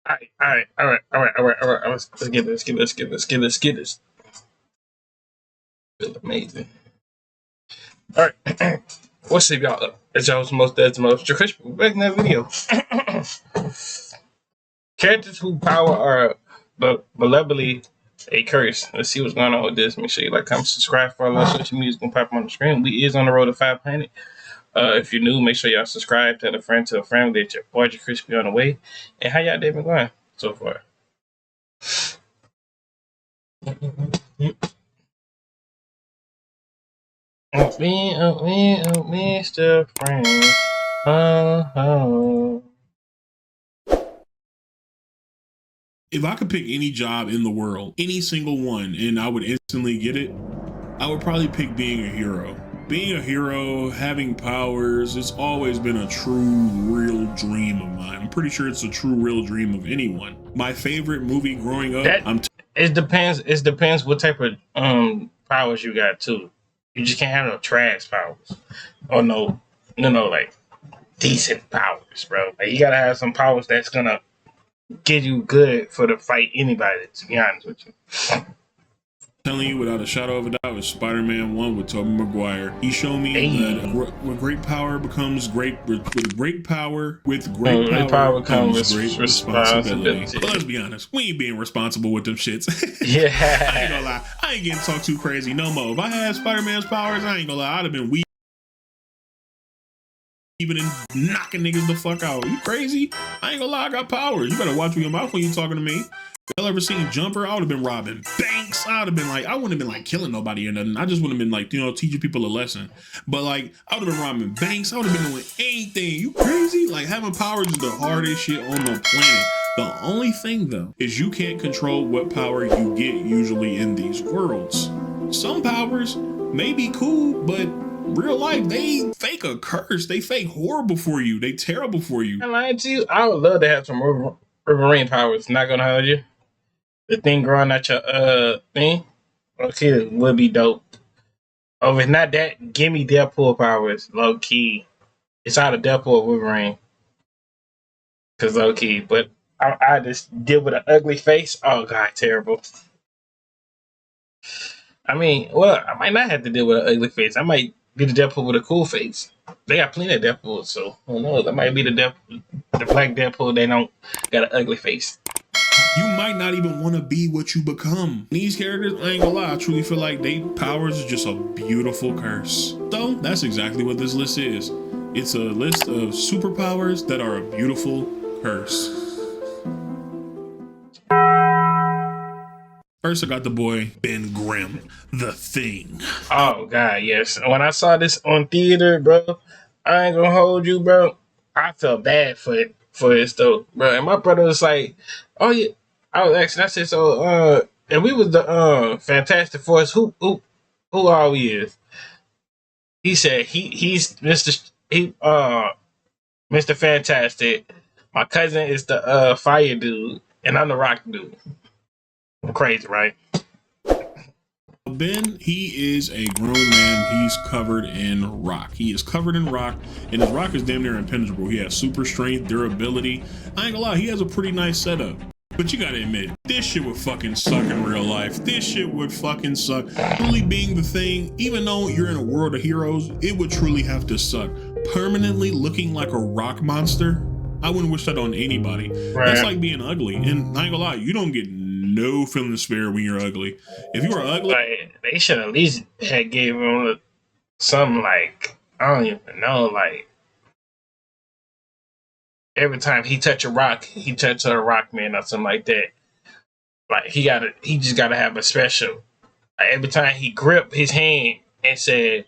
All right. Let's get this. Feel amazing. All right. What's up, y'all? It's y'all's most your Chris back in that video. Characters whose power are malevolently a curse. Let's see what's going on with this. Make sure you like, comment, subscribe for all our social media. It's gonna pop up on the screen. We is on the road to 500. If you're new, make sure y'all subscribe, tell a friend that your boy Crispy on the way. And how y'all day been going so far? Mr. Friends. If I could pick any job in the world, any single one, and I would instantly get it, I would probably pick being a hero. Being a hero, having powers, it's always been a true, real dream of mine. I'm pretty sure it's a true, real dream of anyone. My favorite movie growing up, it depends what type of powers you got too. You just can't have no trash powers. Or no, like decent powers, bro. Like, you gotta have some powers that's gonna get you good for the fight anybody, to be honest with you. Telling you without a shadow of a doubt is Spider-Man 1 with Tobey Maguire. He showed me that with great power becomes great, with great power comes great responsibility. But let's be honest, we ain't being responsible with them shits. Yeah. I ain't gonna lie, I ain't getting talked too crazy no more. If I had Spider-Man's powers, I ain't gonna lie, I'd have been weak. Even in knocking niggas the fuck out. You crazy? I ain't gonna lie, I got powers. You better watch with your mouth when you talking to me. Y'all ever seen Jumper? I would have been robbing banks. I wouldn't have been like killing nobody or nothing. I just would have been like, teaching people a lesson. But like, I would have been robbing banks. I would have been doing anything. You crazy? Like, having powers is the hardest shit on the planet. The only thing though is you can't control what power you get usually in these worlds. Some powers may be cool, but real life, they fake a curse. They fake horrible for you. They terrible for you. I lied to you. I would love to have some Wolverine powers. Not gonna hold you. The thing growing out your thing, okay, would be dope. Oh, if not that, give me Deadpool powers, low key. It's out of Deadpool or Wolverine, cause low key. But I just deal with an ugly face. Oh god, terrible. I mean, well, I might not have to deal with an ugly face. I might be the Deadpool with a cool face. They got plenty of Deadpool, so who knows? That might be the black Deadpool. They don't got an ugly face. You might not even want to be what you become. These characters, I ain't gonna lie, I truly feel like they powers is just a beautiful curse. So that's exactly what this list is. It's a list of superpowers that are a beautiful curse. First, I got the boy Ben Grimm, The Thing. Oh god, yes. When I saw this on theater, bro, I ain't gonna hold you, bro. I felt bad for it though, bro. And my brother was like, "Oh yeah." I was asking. I said, "So, and we was the Fantastic Four. Who are we is?" He said he's Mr. Fantastic. My cousin is the fire dude, and I'm the rock dude. I'm crazy, right? Ben, he is a grown man. He's covered in rock. He is covered in rock, and his rock is damn near impenetrable. He has super strength, durability. I ain't gonna lie, he has a pretty nice setup. But you gotta admit, this shit would fucking suck in real life. This shit would fucking suck. Truly being the Thing, even though you're in a world of heroes, it would truly have to suck. Permanently looking like a rock monster, I wouldn't wish that on anybody. Right. That's like being ugly. And I ain't gonna lie, you don't get no feeling spare when you're ugly. If you are ugly, like, they should at least have gave him something like, I don't even know, like every time he touch a rock, he touch a rock man or something like that. Like he just gotta have a special. Like, every time he grip his hand and said,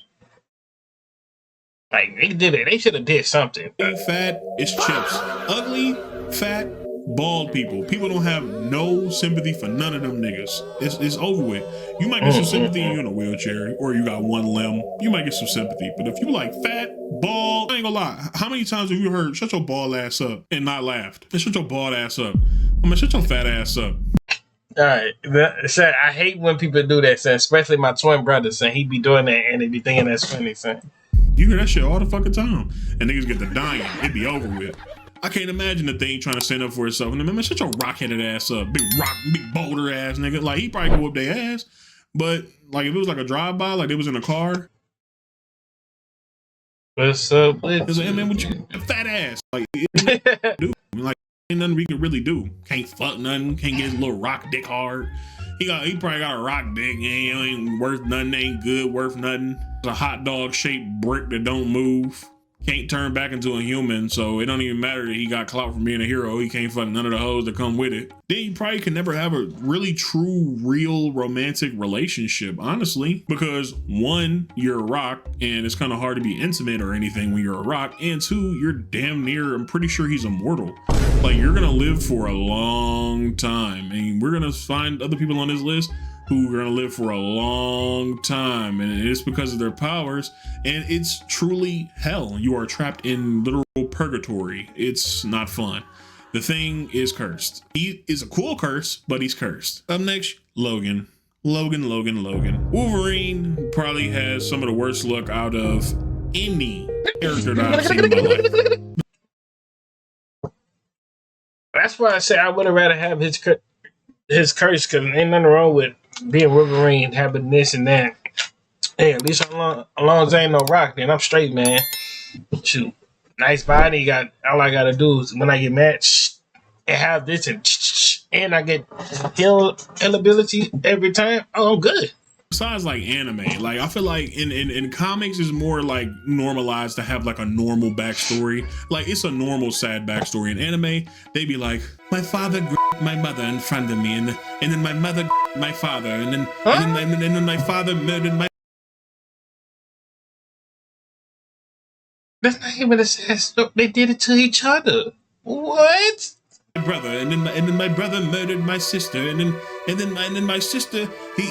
like they should have did something. Fat is chips. Ugly, fat, bald people. People don't have no sympathy for none of them niggas. It's over with. You might get some sympathy if you're in a wheelchair or you got one limb. You might get some sympathy. But if you like fat, bald, I ain't gonna lie. How many times have you heard shut your bald ass up and not laughed? And shut your bald ass up. I mean, shut your fat ass up. All right. I hate when people do that, son, especially my twin brother, son. He be doing that and they be thinking that's funny, son. You hear that shit all the fucking time. And niggas get to dying. It be over with. I can't imagine the thing trying to stand up for itself. And man, shut your rock-headed ass up, big boulder ass nigga. Like he probably go whoop their ass, but like if it was like a drive-by, like they was in a car. What's up with It's like, hey, man, what you fat ass? Like, dude, like ain't nothing we can really do. Can't fuck nothing. Can't get his little rock dick hard. He probably got a rock dick. He ain't worth nothing. Ain't good. Worth nothing. It's a hot dog shaped brick that don't move. Can't turn back into a human, so it don't even matter that he got clout from being a hero. He can't fuck none of the hoes that come with it. Then you probably can never have a really true, real romantic relationship, honestly, because one, you're a rock, and it's kind of hard to be intimate or anything when you're a rock, and two, you're damn near, I'm pretty sure he's immortal. Like, you're gonna live for a long time, and we're gonna find other people on this list who are gonna live for a long time, and it's because of their powers, and it's truly hell. You are trapped in literal purgatory. It's not fun. The Thing is cursed. He is a cool curse, but he's cursed. Up next, Logan. Logan. Wolverine probably has some of the worst luck out of any character that I've seen in my life. That's why I say I would have rather have his curse, because ain't nothing wrong with being Wolverine, having this and that. Hey, at least as long as I ain't no rock, then I'm straight, man. Shoot, nice body. Got all I gotta do is when I get mad, and have this and I get heal ability every time. Oh, I'm good. Besides like anime, like I feel like in comics is more like normalized to have like a normal backstory. Like it's a normal sad backstory. In anime, they be like, my father grabbed my mother in front of me, and then my mother grabbed my father, and then my father murdered my. That's not even a sad story. They did it to each other. What? Brother, and then my brother murdered my sister, and then my sister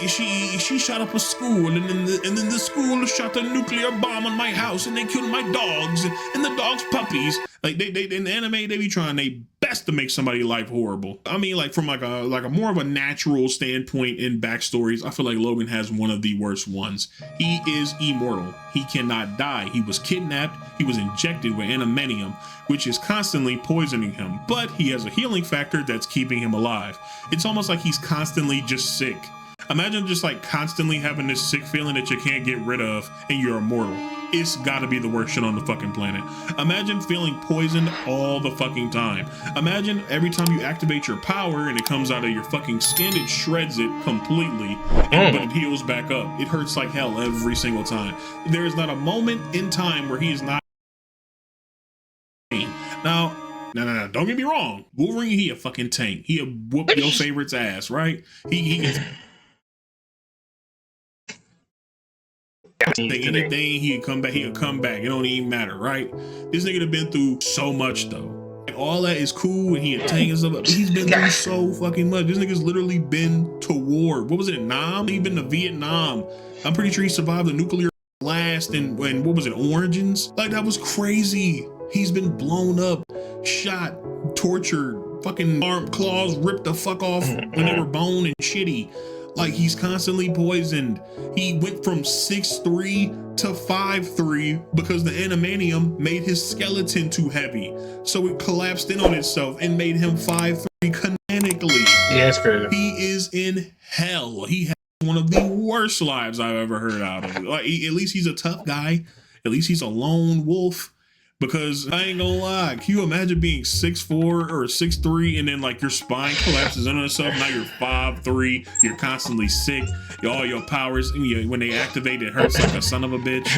she shot up a school, and then the school shot a nuclear bomb on my house, and they killed my dogs and the dogs' puppies. Like they in the anime they be trying their best to make somebody's life horrible. I mean, like from like a more of a natural standpoint in backstories, I feel like Logan has one of the worst ones. He is immortal. He cannot die. He was kidnapped. He was injected with animanium, which is constantly poisoning him, but he has a healing factor that's keeping him alive. It's almost like he's constantly just sick. Imagine just like constantly having this sick feeling that you can't get rid of and you're immortal. It's gotta be the worst shit on the fucking planet. Imagine feeling poisoned all the fucking time. Imagine every time you activate your power and it comes out of your fucking skin, it shreds it completely, but it heals back up. It hurts like hell every single time. There is not a moment in time where he is not. Now, no, don't get me wrong. Wolverine, he a fucking tank. He'll whoop your favorite's ass, right? He gets anything, he'll come back. It don't even matter, right? This nigga have been through so much though. Like, all that is cool, and he a tank and stuff, but he's been through so fucking much. This nigga's literally been to war. What was it, Nam? He been to Vietnam. I'm pretty sure he survived the nuclear blast and when what was it, Origins? Like that was crazy. He's been blown up, shot, tortured, fucking arm claws ripped the fuck off when they were bone and shitty. Like he's constantly poisoned. He went from 6'3" to 5'3" because the animanium made his skeleton too heavy. So it collapsed in on itself and made him 5'3" canonically. Yeah, that's crazy. He is in hell. He has one of the worst lives I've ever heard out of. Like, at least he's a tough guy. At least he's a lone wolf. Because I ain't gonna lie, can you imagine being 6'4" or 6'3" and then like your spine collapses in on itself? Now you're 5'3", you're constantly sick, all your powers, when they activate, it hurts like a son of a bitch.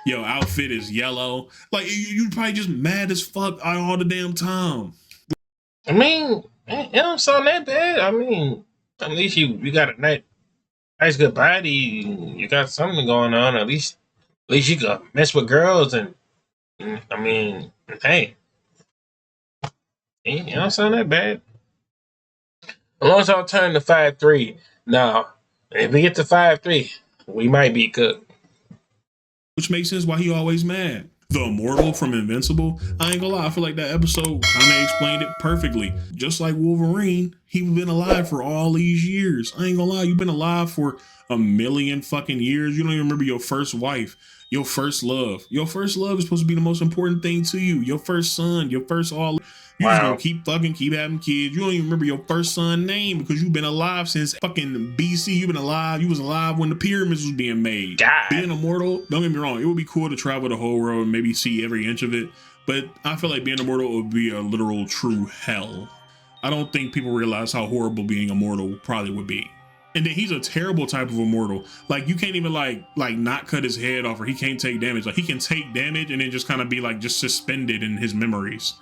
Your outfit is yellow. Like you probably just mad as fuck all the damn time. I mean, it don't sound that bad. I mean, at least you got a nice good body. You got something going on. At least you can mess with girls and. I mean, hey, it don't sound that bad. As long as I'll turn to 5'3". Now, if we get to 5'3", we might be good. Which makes sense why he always mad. The Immortal from Invincible, I ain't gonna lie, I feel like that episode kind of explained it perfectly. Just like Wolverine, he's been alive for all these years. I ain't gonna lie, you've been alive for a million fucking years. You don't even remember your first wife. Your first love. Your first love is supposed to be the most important thing to you. Your first son, your first all. You just gonna Wow. keep fucking, keep having kids. You don't even remember your first son name because you've been alive since fucking BC. You've been alive. You was alive when the pyramids was being made. God. Being immortal, don't get me wrong, it would be cool to travel the whole world and maybe see every inch of it. But I feel like being immortal would be a literal true hell. I don't think people realize how horrible being immortal probably would be. And then he's a terrible type of immortal. Like you can't even like not cut his head off, or he can't take damage. Like he can take damage and then just kind of be like just suspended in his memories.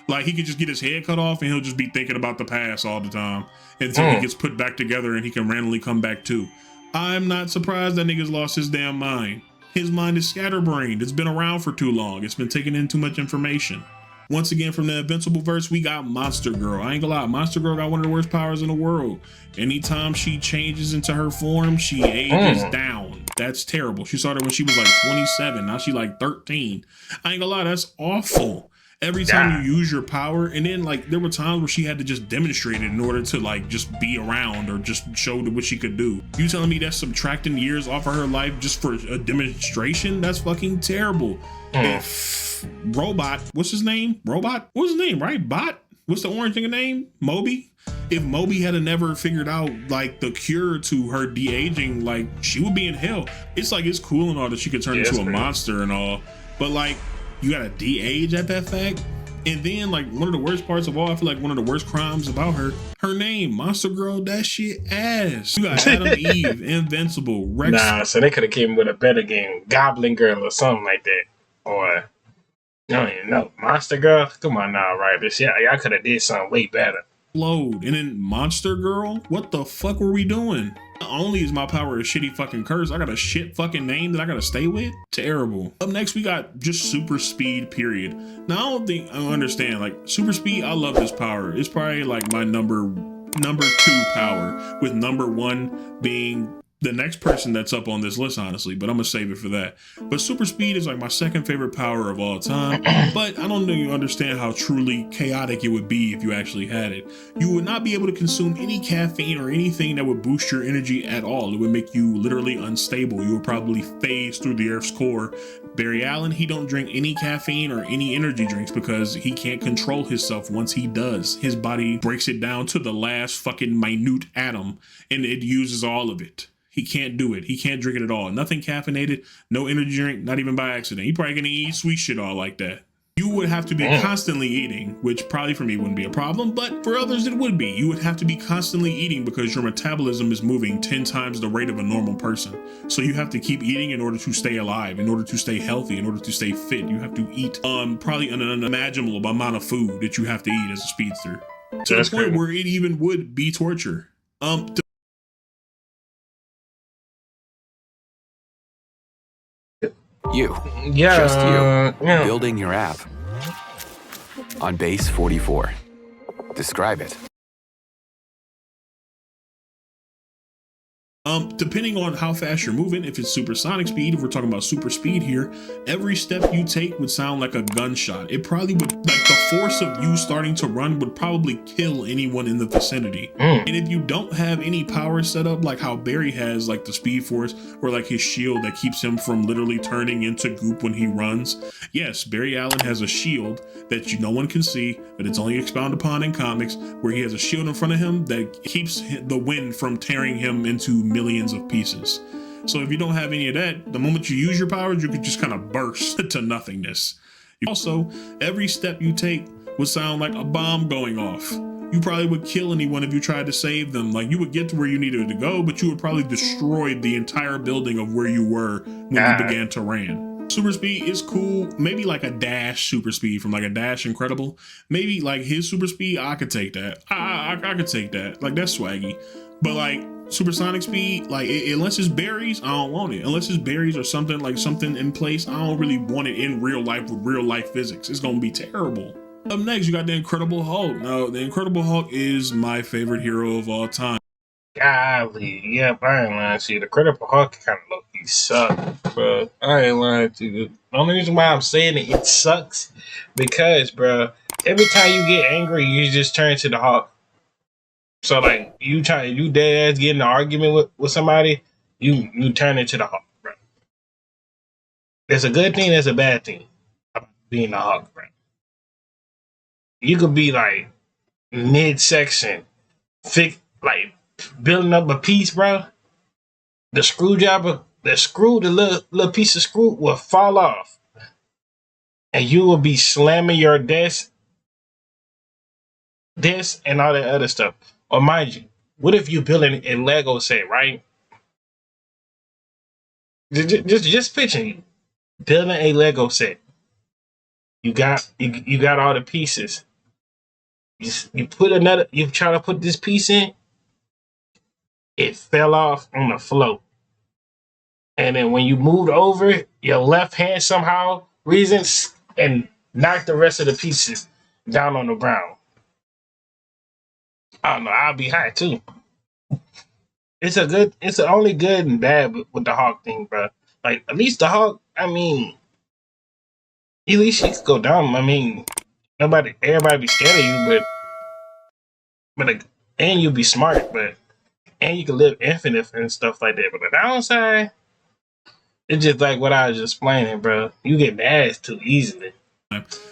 Like he could just get his head cut off and he'll just be thinking about the past all the time until he gets put back together and he can randomly come back too. I'm not surprised that nigga's lost his damn mind. His mind is scatterbrained. It's been around for too long. It's been taking in too much information. Once again, from the Invincible verse, we got Monster Girl. I ain't gonna lie, Monster Girl got one of the worst powers in the world. Anytime she changes into her form, she ages down. That's terrible. She started when she was like 27. Now she like 13. I ain't gonna lie, that's awful. Every time you use your power, and then like there were times where she had to just demonstrate it in order to like just be around or just show what she could do. You telling me that's subtracting years off of her life just for a demonstration? That's fucking terrible. If Robot, what's his name? Robot? What's his name, right? Bot? What's the orange thing name? Moby? If Moby had never figured out like the cure to her de-aging, like she would be in hell. It's like it's cool and all that she could turn into a monster and all, but like you gotta de-age at that fact. And then like one of the worst parts of all, I feel like one of the worst crimes about her name, Monster Girl, that shit ass. You got Adam Eve, Invincible, Rex. Nah, so they could have came with a better game, Goblin Girl or something like that. Or I don't even know. Monster Girl? Come on now, right? But yeah, y'all could have did something way better. Load. And then Monster Girl? What the fuck were we doing? Not only is my power a shitty fucking curse, I got a shit fucking name that I gotta stay with? Terrible. Up next, we got just super speed, period. Now, I don't think I understand. Like, super speed, I love this power. It's probably like my number 2 power, with number 1 being the next person that's up on this list, honestly, but I'm gonna save it for that. But super speed is like my second favorite power of all time, but I don't know you understand how truly chaotic it would be if you actually had it. You would not be able to consume any caffeine or anything that would boost your energy at all. It would make you literally unstable. You would probably phase through the Earth's core. Barry Allen, he don't drink any caffeine or any energy drinks because he can't control himself. Once he does, his body breaks it down to the last fucking minute atom and it uses all of it. He can't do it. He can't drink it at all. Nothing caffeinated, no energy drink, not even by accident. He probably gonna eat sweet shit all like that. You would have to be constantly eating, which probably for me wouldn't be a problem, but for others it would be. You would have to be constantly eating because your metabolism is moving 10 times the rate of a normal person. So you have to keep eating in order to stay alive, in order to stay healthy, in order to stay fit. You have to eat probably an unimaginable amount of food that you have to eat as a speedster. To the point where it even would be torture. Just you, building your app on base 44. Describe it. Depending on how fast you're moving, if it's supersonic speed, if we're talking about super speed here, every step you take would sound like a gunshot. It probably would, like the force of you starting to run would probably kill anyone in the vicinity. And if you don't have any power set up, like how Barry has, like the speed force or like his shield that keeps him from literally turning into goop when he runs. Yes, Barry Allen has a shield that no one can see, but it's only expounded upon in comics, where he has a shield in front of him that keeps the wind from tearing him into millions of pieces. So if you don't have any of that, the moment you use your powers, you could just kind of burst to nothingness. Also, every step you take would sound like a bomb going off. You probably would kill anyone if you tried to save them. Like, you would get to where you needed to go, but you would probably destroy the entire building of where you were when you began to ran. Super speed is cool. Maybe like a Dash super speed from like a Dash Incredible. Maybe like his super speed, I could take that. I could take that. Like, that's swaggy. But like supersonic speed, like unless it's berries, I don't want it. Unless it's berries or something like something in place, I don't really want it in real life with real life physics. It's gonna be terrible. Up next, you got the Incredible Hulk. Now, the Incredible Hulk is my favorite hero of all time. Golly, yep, I ain't lying to you. The Incredible Hulk kind of low-key sucks, bro. I ain't lying to you. The only reason why I'm saying it sucks because, bro, every time you get angry, you just turn to the Hulk. So like you dead ass get in an argument with somebody, you turn into the Hulk, bro. There's a good thing, there's a bad thing about being the Hulk, bro. you could be like midsection, like building up a piece, bro. The screwdriver, the little piece of screw will fall off, and you will be slamming your desk, and all that other stuff. Or mind you, what if you building a Lego set, right? Just picture you building a Lego set. You got all the pieces. You try to put this piece in, it fell off on the floor. And then when you moved over, your left hand somehow reasons and knocked the rest of the pieces down on the ground. I don't know, I'll be high too. It's only good and bad with the Hulk thing, bro. Like, at least the Hulk, I mean, at least she could go down. I mean, everybody be scared of you, but like, and you be smart, and you can live infinite and stuff like that. But the downside, it's just like what I was just explaining, bro. You get mad too easily.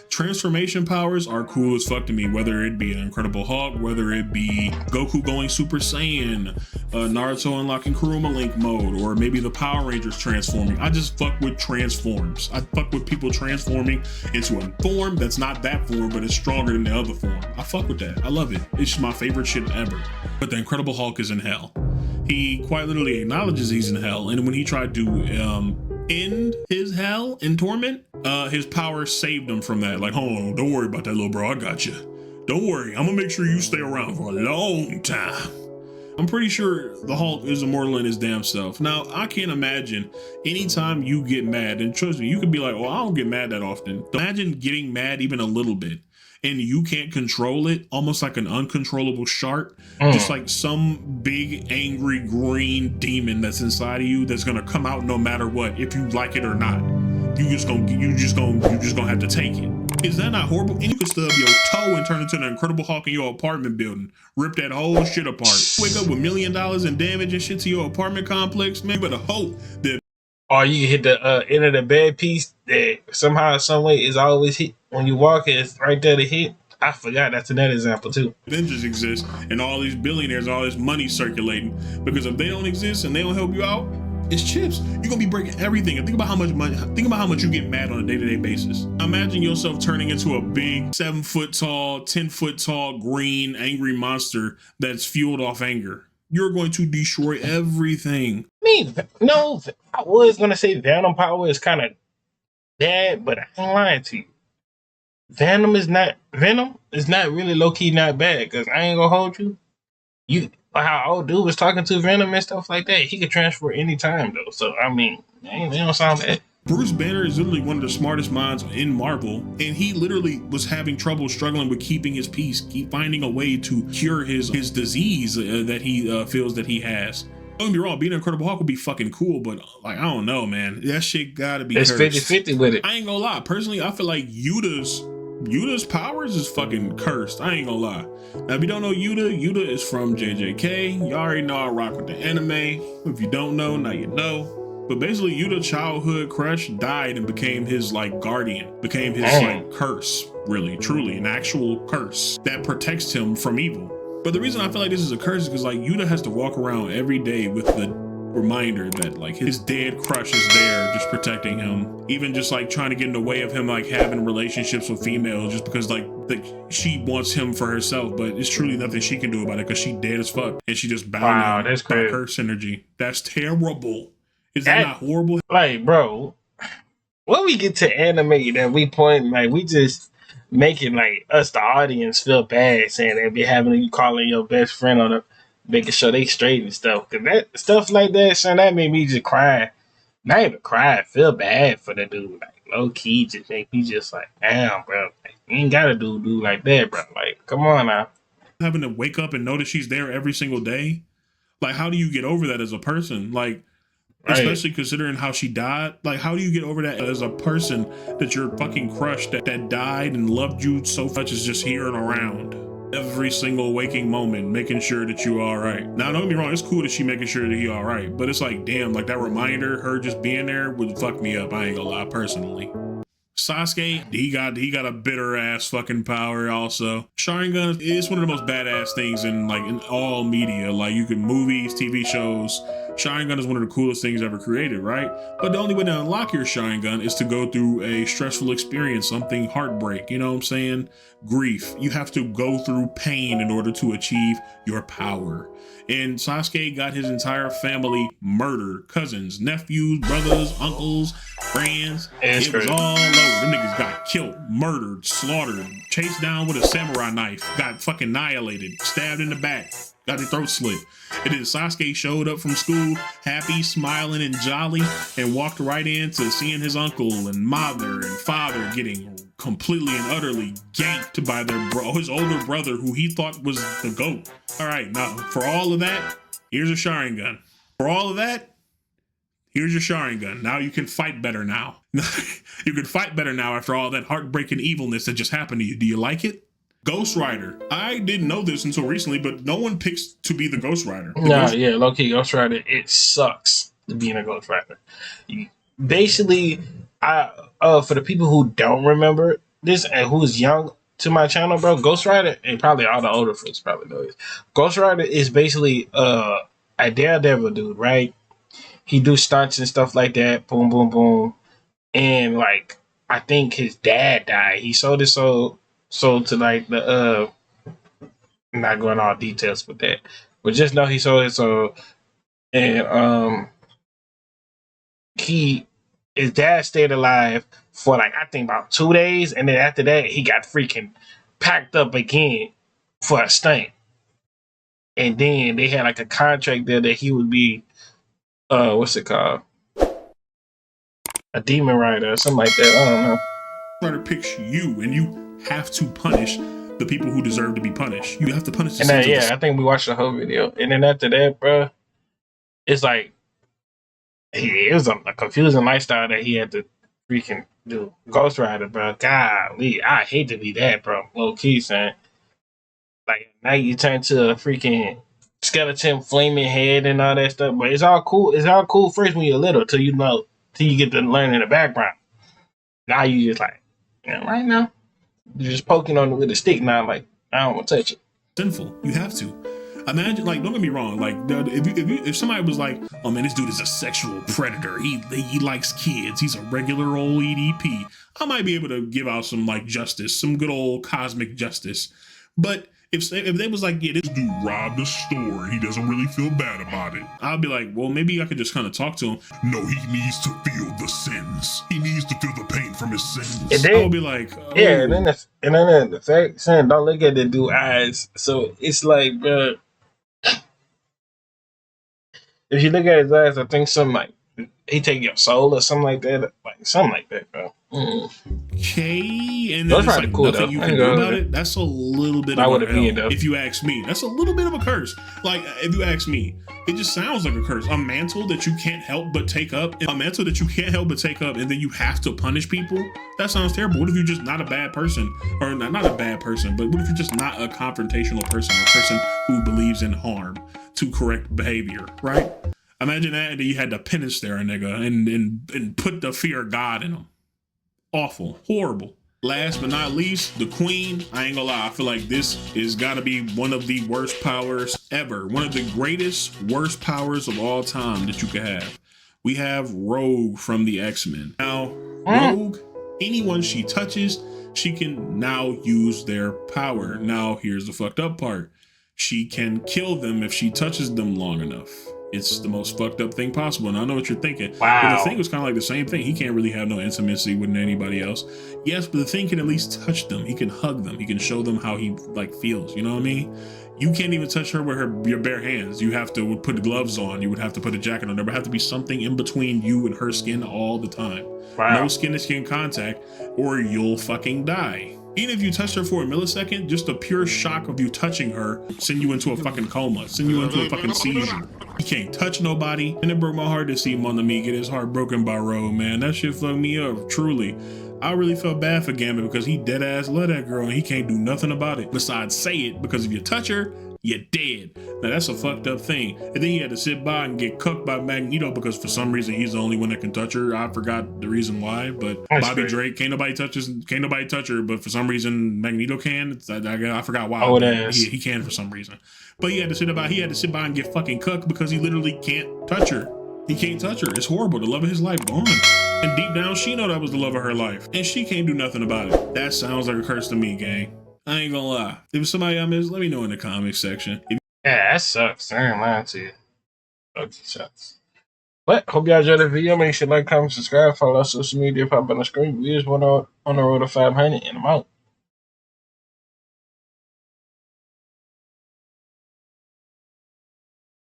Transformation powers are cool as fuck to me, whether it be an Incredible Hulk, whether it be Goku going Super Saiyan, Naruto unlocking Kuruma Link mode, or maybe the Power Rangers transforming. I just fuck with transforms. I fuck with people transforming into a form that's not that form, but it's stronger than the other form. I fuck with that. I love it. It's just my favorite shit ever. But the Incredible Hulk is in hell. He quite literally acknowledges he's in hell, and when he tried to end his hell in torment, his power saved him from that. Like, hold on, don't worry about that, little bro, I got you. Don't worry, I'm gonna make sure you stay around for a long time. I'm pretty sure the Hulk is immortal in his damn self. Now, I can't imagine anytime you get mad, and trust me, you could be like, well, I don't get mad that often. Imagine getting mad even a little bit, and you can't control it, almost like an uncontrollable shark, just like some big angry green demon that's inside of you that's gonna come out no matter what, if you like it or not. You just gonna have to take it. Is that not horrible? And you can stub your toe and turn into the Incredible Hulk in your apartment building, rip that whole shit apart, wake up with $1 million in damage and shit to your apartment complex. Man, you better hope that. Or you can hit the end of the bed piece that somehow, some way is always hit when you walk. It's right there to hit. I forgot that's another example too. Avengers exist and all these billionaires, all this money circulating, because if they don't exist and they don't help you out, it's chips. You're gonna be breaking everything. And think about how much money. Think about how much you get mad on a day-to-day basis. Imagine yourself turning into a big 7 foot tall, 10 foot tall, green, angry monster that's fueled off anger. You're going to destroy everything. I mean, no, I was gonna say Venom power is kind of bad, but I ain't lying to you. Venom is not really low key not bad, because I ain't gonna hold you. How old dude was talking to Venom and stuff like that, he could transfer anytime though. So I mean, they don't sound bad. Bruce Banner is literally one of the smartest minds in Marvel, and he literally was having trouble struggling with keeping his peace, finding a way to cure his disease that he feels that he has. Don't get me wrong, being an Incredible Hulk would be fucking cool, but like, I don't know, man. That shit gotta be cursed. It's 50-50 with it. I ain't gonna lie. Personally, I feel like Yuta's powers is fucking cursed. I ain't gonna lie. Now, if you don't know Yuta is from JJK. You already know I rock with the anime. If you don't know, now you know. But basically, Yuta's childhood crush died and became his like guardian, became his like curse, really, truly, an actual curse that protects him from evil. But the reason I feel like this is a curse is because like Yuta has to walk around every day with the reminder that like his dead crush is there just protecting him, even just like trying to get in the way of him like having relationships with females just because like she wants him for herself, but it's truly nothing she can do about it because she dead as fuck and she just bound that's crazy. Her synergy. That's terrible. Is that not horrible? Like, bro, when we get to anime that we point, like, we just making like us the audience feel bad saying they be having you calling your best friend on a making sure they straight and stuff. Cause that stuff like that, son, that made me just cry. Not even cry, feel bad for the dude. Like, low key, just make me just like, damn, bro. Like, you ain't gotta do like that, bro. Like, come on now. Having to wake up and know that she's there every single day. Like, how do you get over that as a person? Like, especially considering how she died. Like, how do you get over that as a person that your fucking crush that died and loved you so much is just here and around every single waking moment, making sure that you all right. Now, don't get me wrong, it's cool that she making sure that he all right, but it's like, damn, like that reminder, her just being there would fuck me up. I ain't gonna lie, personally. Sasuke, he got a bitter ass fucking power also. Sharingan is one of the most badass things in all media. Like you can movies, TV shows. Sharingan is one of the coolest things ever created, right? But the only way to unlock your Sharingan is to go through a stressful experience, something heartbreak, you know what I'm saying? Grief. You have to go through pain in order to achieve your power. And Sasuke got his entire family murdered. Cousins, nephews, brothers, uncles, friends. It was all over. Them niggas got killed, murdered, slaughtered, chased down with a samurai knife, got fucking annihilated, stabbed in the back, got their throat slit. And then Sasuke showed up from school, happy, smiling, and jolly, and walked right into seeing his uncle and mother and father getting completely and utterly ganked by his older brother, who he thought was the GOAT. All right, now, for all of that, here's a Sharingan. For all of that, here's your Sharingan. Now you can fight better now. You can fight better now after all that heartbreaking evilness that just happened to you. Do you like it? Ghost Rider. I didn't know this until recently, but no one picks to be the Ghost Rider. Yeah, low-key Ghost Rider, it sucks being a Ghost Rider. Basically, for the people who don't remember this and who's young to my channel, bro, Ghost Rider, and probably all the older folks probably know this. Ghost Rider is basically a Daredevil dude, right? He do stunts and stuff like that, boom, boom, boom. And like, I think his dad died. He sold his soul to like the I'm not going all details with that, but just know he sold his soul, and his dad stayed alive for like I think about 2 days, and then after that he got freaking packed up again for a stunt, and then they had like a contract there that he would be what's it called, a demon rider or something like that. I don't know. Rider picks you, and you have to punish the people who deserve to be punished. You have to punish the And then, I think we watched the whole video. And then after that, bro, it's like it was a confusing lifestyle that he had to freaking do. Ghost Rider, bro. Golly, I hate to be that, bro. Low key, son. Like now you turn to a freaking skeleton, flaming head, and all that stuff. But it's all cool. It's all cool first when you're little, till you get to learn in the background. Now you just like, right now. You're just poking on it with a stick now, like, I don't want to touch it. Sinful. You have to. Imagine, like, don't get me wrong, like, if somebody was like, oh man, this dude is a sexual predator, he likes kids, he's a regular old EDP, I might be able to give out some, like, justice, some good old cosmic justice. But if they was like, yeah, this dude robbed a store, he doesn't really feel bad about it, I'll be like, well, maybe I could just kind of talk to him. No, he needs to feel the sins. He needs to feel the pain from his sins. I'll be like, oh. Yeah, and then the fact, saying don't look at the dude's eyes. So it's like, bro, if you look at his eyes, I think something like he take your soul or something like that, bro. Okay, and then it's like cool, nothing you can do about it. That's a little bit of a hell, if you ask me. That's a little bit of a curse. Like, if you ask me, it just sounds like a curse. A mantle that you can't help but take up. A mantle that you can't help but take up, and then you have to punish people. That sounds terrible. What if you're just not a bad person? Or not a bad person, but what if you're just not a confrontational person, a person who believes in harm to correct behavior, right? Imagine that, and then you had to penance there, a nigga, and put the fear of God in them. Awful. Horrible. Last but not least, the queen. I ain't gonna lie, I feel like this is gotta be one of the worst powers ever. One of the greatest, worst powers of all time that you could have. We have Rogue from the X-Men. Now, Rogue, anyone she touches, she can now use their power. Now, here's the fucked up part. She can kill them if she touches them long enough. It's the most fucked up thing possible. And I know what you're thinking. Wow. But the thing was kind of like the same thing. He can't really have no intimacy with anybody else. Yes, but the thing can at least touch them. He can hug them. He can show them how he like feels. You know what I mean? You can't even touch her with your bare hands. You have to put gloves on. You would have to put a jacket on. There would have to be something in between you and her skin all the time. Wow. No skin to skin contact or you'll fucking die. Even if you touch her for a millisecond, just the pure shock of you touching her send you into a fucking coma, send you into a fucking seizure. He can't touch nobody. And it broke my heart to see Monami get his heart broken by Rogue, man. That shit fucked me up, truly. I really felt bad for Gambit because he dead ass love that girl and he can't do nothing about it besides say it, because if you touch her, you're dead. Now that's a fucked up thing. And then he had to sit by and get cooked by Magneto because for some reason he's the only one that can touch her. I forgot the reason why, but That's Bobby great. Drake can't nobody touch her, but for some reason Magneto can. I forgot why. Oh, it but is. he can for some reason. But he had to sit by and get fucking cooked because he literally can't touch her. He can't touch her. It's horrible. The love of his life gone. And deep down, she know that was the love of her life. And she can't do nothing about it. That sounds like a curse to me, gang. I ain't gonna lie. If somebody I miss, let me know in the comments section. Yeah, that sucks. I ain't lying to you. Okay, sucks. But hope y'all enjoyed the video. Make sure to like, comment, subscribe, follow us on social media, pop on the screen. We just went on the road to 500 and I'm out.